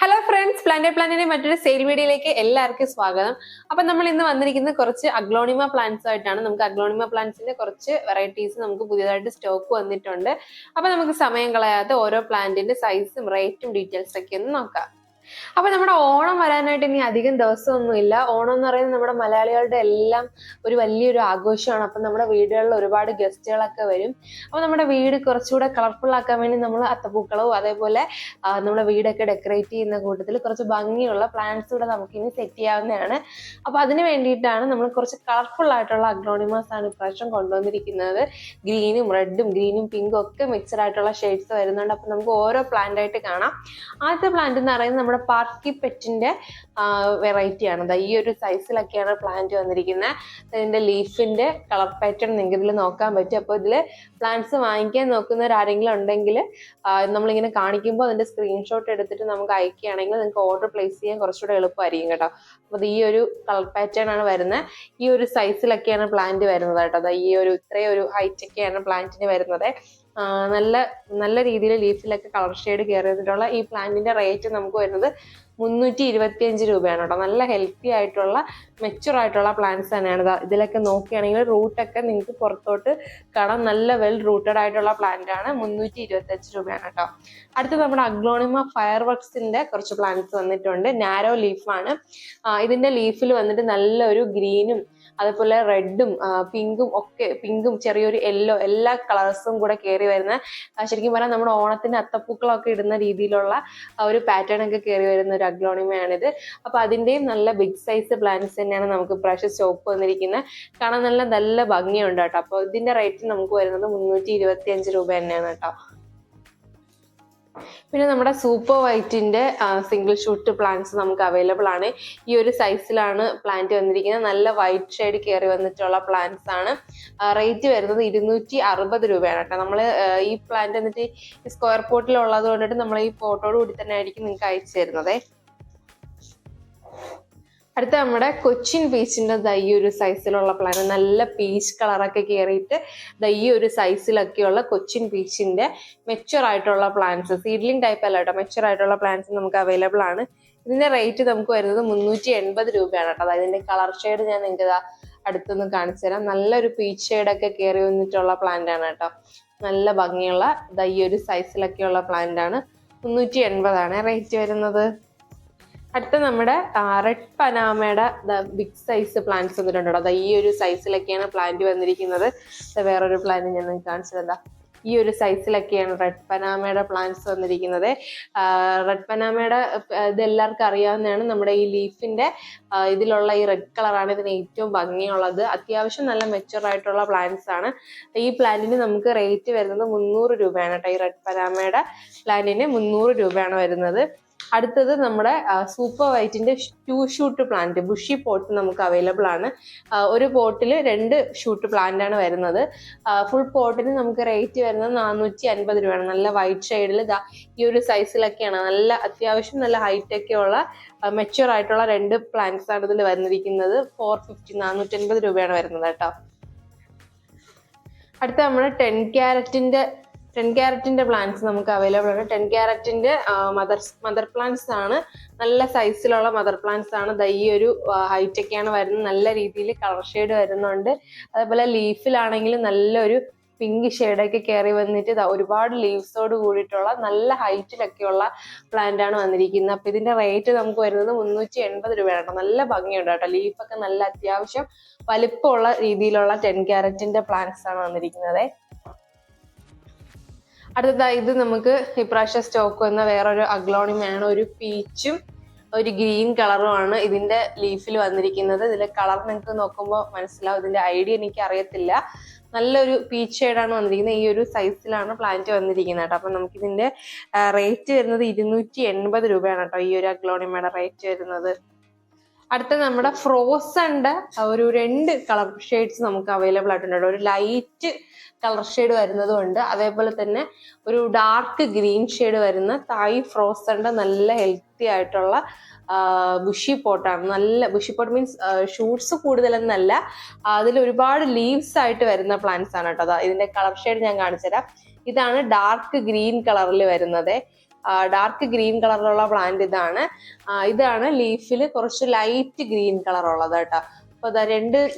Hello friends, പ്ലാന്റിന്റെ മറ്റൊരു sale വീഡിയോയിലേക്ക് എല്ലാവർക്കും സ്വാഗതം. അപ്പൊ നമ്മൾ ഇന്ന് വന്നിരിക്കുന്ന കുറച്ച് അഗ്ലോണിമ പ്ലാന്റ്സ് ആയിട്ടാണ്. നമുക്ക് അഗ്ലോണിമ പ്ലാന്റ്സിന്റെ കുറച്ച് വെറൈറ്റീസ് നമുക്ക് പുതിയതായിട്ട് സ്റ്റോക്ക് വന്നിട്ടുണ്ട്. അപ്പൊ നമുക്ക് സമയം കളയാതെ ഓരോ പ്ലാന്റിന്റെ സൈസും റേറ്റും ഡീറ്റെയിൽസ് ഒക്കെ ഒന്ന് നോക്കാം. അപ്പൊ നമ്മുടെ ഓണം വരാനായിട്ട് ഇനി അധികം ദിവസമൊന്നുമില്ല. ഓണം എന്ന് പറയുന്നത് നമ്മുടെ മലയാളികളുടെ എല്ലാം ഒരു വലിയൊരു ആഘോഷമാണ്. അപ്പൊ നമ്മുടെ വീടുകളിൽ ഒരുപാട് ഗസ്റ്റുകളൊക്കെ വരും. അപ്പൊ നമ്മുടെ വീട് കുറച്ചുകൂടെ കളർഫുൾ ആക്കാൻ വേണ്ടി നമ്മൾ അത്തപ്പൂക്കളവും അതേപോലെ നമ്മുടെ വീടൊക്കെ ഡെക്കറേറ്റ് ചെയ്യുന്ന കൂട്ടത്തിൽ കുറച്ച് ഭംഗിയുള്ള പ്ലാന്റ്സ് കൂടെ നമുക്ക് ഇനി സെറ്റ് ചെയ്യാവുന്നതാണ്. അപ്പൊ അതിന് വേണ്ടിയിട്ടാണ് നമ്മൾ കുറച്ച് കളർഫുൾ ആയിട്ടുള്ള അഗ്ലോണിമാസ് ആണ് ഇപ്രാവശ്യം കൊണ്ടുവന്നിരിക്കുന്നത്. ഗ്രീനും പിങ്കും ഒക്കെ മിക്സഡ് ആയിട്ടുള്ള ഷെയ്ഡ്സ് വരുന്നുണ്ട്. അപ്പൊ നമുക്ക് ഓരോ പ്ലാന്റ് ആയിട്ട് കാണാം. ആദ്യത്തെ പ്ലാന്റ് എന്ന് പറയുന്നത് നമ്മുടെ പാർക്കി പെറ്റിന്റെ വെറൈറ്റി ആണ്. ഈ ഒരു സൈസിലൊക്കെയാണ് പ്ലാന്റ് വന്നിരിക്കുന്നത്. ഇതിന്റെ ലീഫിന്റെ കളർ പാറ്റേൺ നിങ്ങൾക്ക് ഇതിൽ നോക്കാൻ പറ്റും. അപ്പോൾ ഇതിൽ പ്ലാന്റ്സ് വാങ്ങിക്കാൻ നോക്കുന്നവർ ആരെങ്കിലും ഉണ്ടെങ്കിൽ നമ്മളിങ്ങനെ കാണിക്കുമ്പോൾ അതിന്റെ സ്ക്രീൻഷോട്ട് എടുത്തിട്ട് നമുക്ക് അയക്കുകയാണെങ്കിൽ നിങ്ങൾക്ക് ഓർഡർ പ്ലേസ് ചെയ്യാൻ കുറച്ചുകൂടെ എളുപ്പമായിരിക്കും കേട്ടോ. അപ്പോൾ ഈ ഒരു കളർ പാറ്റേൺ ആണ് വരുന്നത്. ഈ ഒരു സൈസിലൊക്കെയാണ് പ്ലാന്റ് വരുന്നത് കേട്ടോ. ഈ ഒരു ഇത്രയും ഒരു ഹൈറ്റ് ഒക്കെയാണ് പ്ലാന്റിന് വരുന്നത്. നല്ല രീതിയിൽ ലീഫിലൊക്കെ കളർ ഷെയ്ഡ് കയറിയിട്ടുള്ള ഈ പ്ലാന്റിന്റെ റേറ്റ് നമുക്ക് വരുന്നത് 325 രൂപയാണ് കേട്ടോ. നല്ല ഹെൽത്തി ആയിട്ടുള്ള മെച്ചുവർ ആയിട്ടുള്ള പ്ലാന്റ്സ് തന്നെയാണ്. ഇതിലൊക്കെ നോക്കുകയാണെങ്കിൽ റൂട്ടൊക്കെ നിങ്ങൾക്ക് പുറത്തോട്ട് കാണാം. നല്ല വെൽ റൂട്ടഡ് ആയിട്ടുള്ള പ്ലാന്റ് ആണ്. 325 രൂപയാണ് കേട്ടോ. അടുത്ത് നമ്മുടെ അഗ്ലോണിമ ഫയർ വർക്സിന്റെ കുറച്ച് പ്ലാന്റ്സ് വന്നിട്ടുണ്ട്. നാരോ ലീഫാണ്. ഇതിന്റെ ലീഫിൽ വന്നിട്ട് നല്ലൊരു ഗ്രീനും അതേപോലെ റെഡും പിങ്കും ചെറിയൊരു യെല്ലോ എല്ലാ കളേഴ്സും കൂടെ കയറി വരുന്ന, ശരിക്കും പറഞ്ഞാൽ നമ്മുടെ ഓണത്തിന് അത്തപ്പൂക്കളൊക്കെ ഇടുന്ന രീതിയിലുള്ള ഒരു പാറ്റേൺ ഒക്കെ കയറി വരുന്ന ഒരു അഗ്ലോണിമയാണിത്. അപ്പൊ അതിന്റെയും നല്ല ബിഗ് സൈസ് പ്ലാന്റ്സ് തന്നെയാണ് നമുക്ക് ഇപ്രാവശ്യം സ്റ്റോക്ക് വന്നിരിക്കുന്നത്. കാണാൻ നല്ല ഭംഗിയുണ്ട് കേട്ടോ. അപ്പൊ ഇതിന്റെ റേറ്റ് നമുക്ക് വരുന്നത് 325 രൂപ തന്നെയാണ് കേട്ടോ. പിന്നെ നമ്മുടെ സൂപ്പർ വൈറ്റിന്റെ സിംഗിൾ ഷൂട്ട് പ്ലാന്റ്സ് നമുക്ക് അവൈലബിൾ ആണ്. ഈ ഒരു സൈസിലാണ് പ്ലാന്റ് വന്നിരിക്കുന്നത്. നല്ല വൈറ്റ് ഷെയ്ഡ് കയറി വന്നിട്ടുള്ള പ്ലാന്റ്സ് ആണ്. റേറ്റ് വരുന്നത് 260 രൂപയാണ് കേട്ടോ. നമ്മൾ ഈ പ്ലാന്റ് എന്നിട്ട് ഈ സ്ക്വയർ പോട്ടിൽ ഉള്ളത് കൊണ്ടിട്ട് നമ്മൾ ഈ ഫോട്ടോയോട് കൂടി തന്നെ ആയിരിക്കും നിങ്ങൾക്ക് അയച്ചു തരുന്നത്. അടുത്ത നമ്മുടെ കൊച്ചിൻ പീച്ചിന്റെ ഈ ഒരു സൈസിലുള്ള പ്ലാന്റ്, നല്ല പീച്ച് കളറൊക്കെ കയറിയിട്ട് ഈ ഒരു സൈസിലൊക്കെയുള്ള കൊച്ചിൻ പീച്ചിന്റെ മെച്ചുവർ ആയിട്ടുള്ള പ്ലാന്റ്സ്, സീഡ്ലിംഗ് ടൈപ്പ് അല്ല കേട്ടോ, മെച്ചുവർ ആയിട്ടുള്ള പ്ലാന്റ്സ് നമുക്ക് അവൈലബിൾ ആണ്. ഇതിന്റെ റേറ്റ് നമുക്ക് വരുന്നത് 380 രൂപയാണ് കേട്ടോ. അതായത് ഇതിന്റെ കളർ ഷെയ്ഡ് ഞാൻ നിങ്ങൾക്ക് അടുത്തൊന്ന് കാണിച്ചു തരാം. നല്ലൊരു പീച്ച് ഷെയ്ഡൊക്കെ കയറി വന്നിട്ടുള്ള പ്ലാന്റ് ആണ് കേട്ടോ. നല്ല ഭംഗിയുള്ള ഈ ഒരു സൈസിലൊക്കെയുള്ള പ്ലാന്റ് ആണ്. 380 ആണ് റേറ്റ് വരുന്നത്. അടുത്ത നമ്മുടെ റെഡ് പനാമയുടെ ബിഗ് സൈസ് പ്ലാന്റ്സ് വന്നിട്ടുണ്ട് കേട്ടോ. ഈ ഒരു സൈസിലൊക്കെയാണ് പ്ലാന്റ് വന്നിരിക്കുന്നത്. വേറൊരു പ്ലാന്റ് ഞാൻ നിങ്ങൾക്ക് കാണിച്ചതാ. ഈ ഒരു സൈസിലൊക്കെയാണ് റെഡ് പനാമയുടെ പ്ലാന്റ്സ് വന്നിരിക്കുന്നത്. റെഡ് പനാമയുടെ ഇത് എല്ലാവർക്കും അറിയാവുന്നതാണ്. നമ്മുടെ ഈ ലീഫിന്റെ ഇതിലുള്ള ഈ റെഡ് കളറാണ് ഇതിന് ഏറ്റവും ഭംഗിയുള്ളത്. അത്യാവശ്യം നല്ല മെച്ചുവർ ആയിട്ടുള്ള പ്ലാന്റ്സ് ആണ്. ഈ പ്ലാന്റിന് നമുക്ക് റേറ്റ് വരുന്നത് 300 രൂപയാണ് കേട്ടോ. ഈ റെഡ് പനാമയുടെ പ്ലാന്റിന് 300 രൂപയാണ് വരുന്നത്. അടുത്തത് നമ്മുടെ സൂപ്പർ വൈറ്റിന്റെ 2 ഷൂട്ട് പ്ലാന്റ് ബുഷി പോട്ട് നമുക്ക് അവൈലബിൾ ആണ്. ഒരു പോട്ടിൽ 2 ഷൂട്ട് പ്ലാന്റ് ആണ് വരുന്നത്. ഫുൾ പോട്ടിന് നമുക്ക് റേറ്റ് വരുന്നത് 450 രൂപയാണ്. നല്ല വൈറ്റ് ഷെയ്ഡിൽ ഈ ഒരു സൈസിലൊക്കെയാണ്. അത്യാവശ്യം നല്ല ഹൈറ്റ് ഒക്കെ ഉള്ള മെച്ചുവർ ആയിട്ടുള്ള 2 പ്ലാന്റ്സ് ആണ് ഇതിൽ വന്നിരിക്കുന്നത്. 450 രൂപയാണ് വരുന്നത് കേട്ടോ. അടുത്ത നമ്മുടെ 10 ക്യാരറ്റിന്റെ പ്ലാന്റ്സ് നമുക്ക് അവൈലബിൾ ആണ്. 10 ക്യാരറ്റിന്റെ മദർ പ്ലാന്റ്സ് ആണ്. നല്ല സൈസിലുള്ള മദർ പ്ലാന്റ്സ് ആണ്. ഈ ഒരു ഹൈറ്റ് ഒക്കെയാണ് വരുന്നത്. നല്ല രീതിയിൽ കളർ ഷെയ്ഡ് വരുന്നുണ്ട്. അതേപോലെ ലീഫിലാണെങ്കിലും നല്ലൊരു പിങ്ക് ഷെയ്ഡൊക്കെ കയറി വന്നിട്ട് ഒരുപാട് ലീവ്സോട് കൂടിയിട്ടുള്ള നല്ല ഹൈറ്റിലൊക്കെയുള്ള പ്ലാന്റ് ആണ് വന്നിരിക്കുന്നത്. അപ്പൊ ഇതിന്റെ റേറ്റ് നമുക്ക് വരുന്നത് 380 രൂപയാണ് കേട്ടോ. നല്ല ഭംഗിയുണ്ട് കേട്ടോ. ലീഫൊക്കെ നല്ല അത്യാവശ്യം വലിപ്പമുള്ള രീതിയിലുള്ള 10 ക്യാരറ്റിന്റെ പ്ലാന്റ്സ് ആണ് വന്നിരിക്കുന്നത്. അടുത്തതായി ഇത് നമുക്ക് ഇപ്രാവശ്യം സ്റ്റോക്ക് വന്ന വേറൊരു അഗ്ലോണിമയാണ്. ഒരു പീച്ചും ഒരു ഗ്രീൻ കളറുമാണ് ഇതിന്റെ ലീഫിൽ വന്നിരിക്കുന്നത്. ഇതിലെ കളർ നിങ്ങൾക്ക് നോക്കുമ്പോൾ മനസ്സിലാവും. ഇതിന്റെ ഐഡിയ എനിക്ക് അറിയത്തില്ല. നല്ലൊരു പീച്ച് ഷെയ്ഡാണ് വന്നിരിക്കുന്നത്. ഈ ഒരു സൈസിലാണ് പ്ലാന്റ് വന്നിരിക്കുന്നത് കേട്ടോ. അപ്പൊ നമുക്ക് ഇതിന്റെ റേറ്റ് വരുന്നത് 280 രൂപയാണ് കേട്ടോ. ഈ ഒരു അഗ്ലോണിമയുടെ റേറ്റ് വരുന്നത്. അടുത്ത നമ്മുടെ ഫ്രോസന്റെ ഒരു 2 കളർ ഷെയ്ഡ്സ് നമുക്ക് അവൈലബിൾ ആയിട്ടുണ്ട്. ഒരു ലൈറ്റ് കളർ ഷെയ്ഡ് വരുന്നതുകൊണ്ട് അതേപോലെ തന്നെ ഒരു ഡാർക്ക് ഗ്രീൻ ഷെയ്ഡ് വരുന്ന തായ് ഫ്രോസന്റെ നല്ല ഹെൽത്തി ആയിട്ടുള്ള ബുഷി പോട്ടാണ്. നല്ല ബുഷി പോട്ട് മീൻസ് ഷൂട്ട്സ് കൂടുതലെന്നല്ല, അതിൽ ഒരുപാട് ലീവ്സ് ആയിട്ട് വരുന്ന പ്ലാന്റ്സ് ആണ് കേട്ടോ. ഇതിന്റെ കളർ ഷെയ്ഡ് ഞാൻ കാണിച്ചു തരാം. ഇതാണ് ഡാർക്ക് ഗ്രീൻ കളറിൽ വരുന്നത്. ഡാർക്ക് ഗ്രീൻ കളറിലുള്ള പ്ലാന്റ് ഇതാണ് ലീഫിൽ കുറച്ച് ലൈറ്റ് ഗ്രീൻ കളർ ഉള്ളത് കേട്ടോ. അപ്പൊ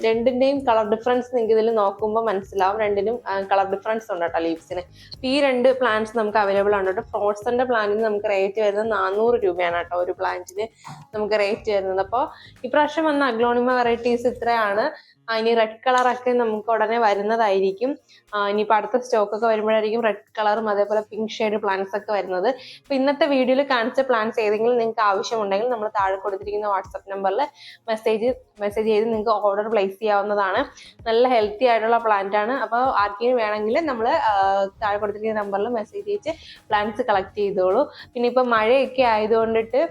രണ്ടിന്റെയും കളർ ഡിഫറൻസ് നിങ്ങൾക്ക് ഇതിൽ നോക്കുമ്പോൾ മനസ്സിലാവും. രണ്ടിനും കളർ ഡിഫറൻസ് ഉണ്ട് കേട്ടോ ലീവ്സിന്. ഈ 2 പ്ലാന്റ്സ് നമുക്ക് അവൈലബിൾ ആണ് കേട്ടോ. ഫ്രോസന്റെ പ്ലാന്റിന് നമുക്ക് റേറ്റ് വരുന്നത് 400 രൂപയാണ് കേട്ടോ ഒരു പ്ലാന്റിന് നമുക്ക് റേറ്റ് വരുന്നത്. അപ്പോൾ ഇപ്രാവശ്യം വന്ന അഗ്ലോണിമ വെറൈറ്റീസ് ഇത്രയാണ്. ഇനി റെഡ് കളറൊക്കെ നമുക്ക് ഉടനെ വരുന്നതായിരിക്കും. ഇനിയിപ്പോൾ അടുത്ത സ്റ്റോക്കൊക്കെ വരുമ്പോഴായിരിക്കും റെഡ് കളറും അതേപോലെ പിങ്ക് ഷെയ്ഡ് പ്ലാന്റ്സ് ഒക്കെ വരുന്നത്. അപ്പൊ ഇന്നത്തെ വീഡിയോയിൽ കാണിച്ച പ്ലാന്റ്സ് ഏതെങ്കിലും നിങ്ങൾക്ക് ആവശ്യമുണ്ടെങ്കിൽ നമ്മൾ താഴെ കൊടുത്തിരിക്കുന്ന വാട്സപ്പ് നമ്പറിൽ മെസ്സേജ് ചെയ്ത് നിങ്ങൾക്ക് ഓർഡർ പ്ലേസ് ചെയ്യാവുന്നതാണ്. നല്ല ഹെൽത്തി ആയിട്ടുള്ള പ്ലാന്റ് ആണ്. അപ്പോൾ ആർക്കെങ്കിലും വേണമെങ്കിൽ നമ്മൾ താഴെ കൊടുത്തിരിക്കുന്ന നമ്പറിൽ മെസ്സേജ് അയച്ച് പ്ലാന്റ്സ് കളക്ട് ചെയ്തോളൂ. പിന്നെ ഇപ്പം മഴയൊക്കെ ആയതുകൊണ്ടിട്ട്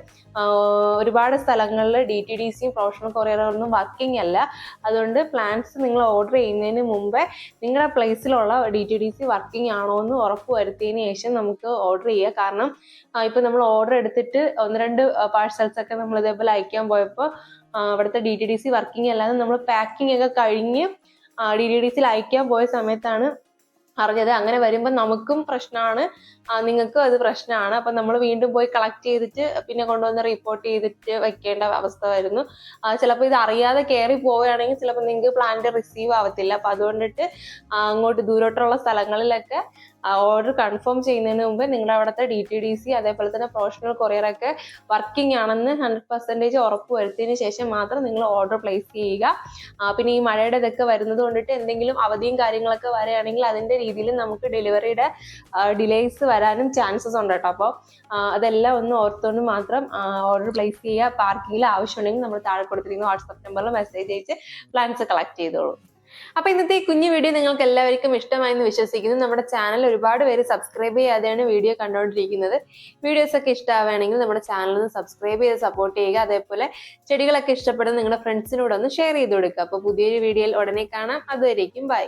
ഒരുപാട് സ്ഥലങ്ങളിൽ DTDCയും പ്രൊഫഷണൽ കൊറിയറുകളൊന്നും വർക്കിംഗ് അല്ല. അതുകൊണ്ട് പ്ലാന്റ്സ് നിങ്ങൾ ഓർഡർ ചെയ്യുന്നതിന് മുമ്പേ നിങ്ങളുടെ പ്ലേസിലുള്ള DTDC വർക്കിംഗ് ആണോ എന്ന് ഉറപ്പ് വരുത്തിയതിന് ശേഷം നമുക്ക് ഓർഡർ ചെയ്യുക. കാരണം ഇപ്പൊ നമ്മൾ ഓർഡർ എടുത്തിട്ട് 1-2 പാഴ്സൽസ് ഒക്കെ നമ്മൾ ഇതേപോലെ അയക്കാൻ പോയപ്പോൾ അവിടുത്തെ DTDC വർക്കിംഗ് അല്ലാതെ നമ്മൾ പാക്കിംഗ് ഒക്കെ കഴിഞ്ഞ് DTDCയിൽ അയക്കാൻ പോയ സമയത്താണ് അറിഞ്ഞത്. അങ്ങനെ വരുമ്പോൾ നമുക്കും പ്രശ്നമാണ്, നിങ്ങൾക്കും അത് പ്രശ്നമാണ്. അപ്പൊ നമ്മൾ വീണ്ടും പോയി കളക്ട് ചെയ്തിട്ട് പിന്നെ കൊണ്ടുവന്ന് റിപ്പോർട്ട് ചെയ്തിട്ട് വെക്കേണ്ട അവസ്ഥ വരുന്നു. ചിലപ്പോൾ ഇത് അറിയാതെ കയറി പോവുകയാണെങ്കിൽ ചിലപ്പോൾ നിങ്ങൾക്ക് പ്ലാന്റ് റിസീവ് ആവത്തില്ല. അപ്പൊ അതുകൊണ്ടിട്ട് അങ്ങോട്ട് ദൂരോട്ടുള്ള സ്ഥലങ്ങളിലൊക്കെ ഓർഡർ കൺഫേം ചെയ്യുന്നതിന് മുമ്പ് നിങ്ങളുടെ അവിടുത്തെ DTDC അതേപോലെ തന്നെ പ്രൊഫഷണൽ കൊറിയറൊക്കെ വർക്കിംഗ് ആണെന്ന് 100% ഉറപ്പ് വരുത്തിയതിന് ശേഷം മാത്രം നിങ്ങൾ ഓർഡർ പ്ലേസ് ചെയ്യുക. പിന്നെ ഈ മഴയുടെ ഇതൊക്കെ വരുന്നത് കൊണ്ടിട്ട് എന്തെങ്കിലും അവധിയും കാര്യങ്ങളൊക്കെ വരികയാണെങ്കിൽ അതിന്റെ രീതിയിൽ നമുക്ക് ഡെലിവറിയുടെ ഡിലേസ് വരാനും ചാൻസസ് ഉണ്ട് കേട്ടോ. അപ്പോൾ അതെല്ലാം ഒന്ന് ഓർത്തുകൊണ്ട് മാത്രം ഓർഡർ പ്ലേസ് ചെയ്യുക. അപ്പോൾ ആർക്കെങ്കിലും ആവശ്യമുണ്ടെങ്കിൽ നമ്മൾ താഴെ കൊടുത്തിരിക്കുന്ന വാട്സപ്പ് നമ്പറിൽ മെസ്സേജ് അയച്ച് പ്ലാൻസ് കളക്ട് ചെയ്തോളൂ. അപ്പൊ ഇന്നത്തെ ഈ കുഞ്ഞു വീഡിയോ നിങ്ങൾക്ക് എല്ലാവർക്കും ഇഷ്ടമായെന്ന് വിശ്വസിക്കുന്നു. നമ്മുടെ ചാനൽ ഒരുപാട് പേര് സബ്സ്ക്രൈബ് ചെയ്യാതെയാണ് വീഡിയോ കണ്ടുകൊണ്ടിരിക്കുന്നത്. വീഡിയോസ് ഒക്കെ ഇഷ്ടമാവുകയാണെങ്കിൽ നമ്മുടെ ചാനൽ ഒന്ന് സബ്സ്ക്രൈബ് ചെയ്ത് സപ്പോർട്ട് ചെയ്യുക. അതേപോലെ ചെടികളൊക്കെ ഇഷ്ടപ്പെടുന്ന നിങ്ങളുടെ ഫ്രണ്ട്സിനോട് ഒന്ന് ഷെയർ ചെയ്ത് കൊടുക്കുക. അപ്പൊ പുതിയൊരു വീഡിയോയിൽ ഉടനെ കാണാം. അതുവരേക്കും ബൈ.